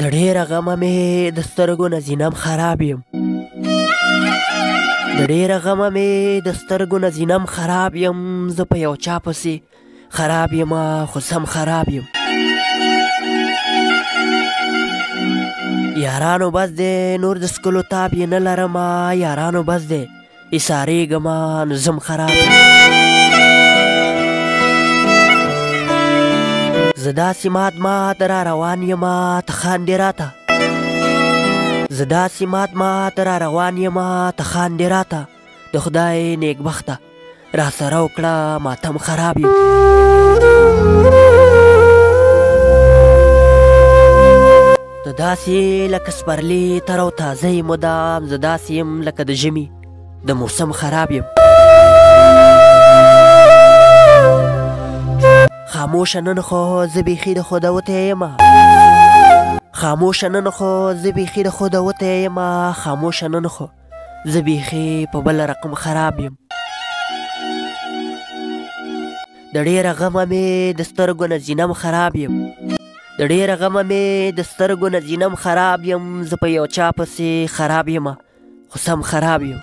د ډېره غمه مې د سترګو نه زینم خراب یم د ډېره غمه مې د سترګو نه زینم خراب یم زه په یو چا پسې خراب یم خو سم خراب یم یارانو بس دی نور د سکلو تاب یې نه لرمه یارانو بس دی ایسارېږمه نو زم خراب یم زه داسې مات مات را روان یمه ته خاندې راته زه داسې مات را روان یمه ته خاندې راته د خدای نیکبخته را سره وکړه ماتم خراب یم ته داسې لکه سپرلي تر او تازه یې مدام زه داسې یم لکه د ژمي د موسم خراب یم خاموشه نن خو زه بیخي د خوده وتی یمه خاموشه نن خو زه بیخي د خوده وتی یمه خاموشه نن خو زه بیخي په بل رقم خراب یم د ډېره غمه مې د سترګو نه زینم خراب یم د ډېره غمه مې د سترګو نه زینم خراب یم زه په یو چا پسې خراب یمه خو سم خراب یم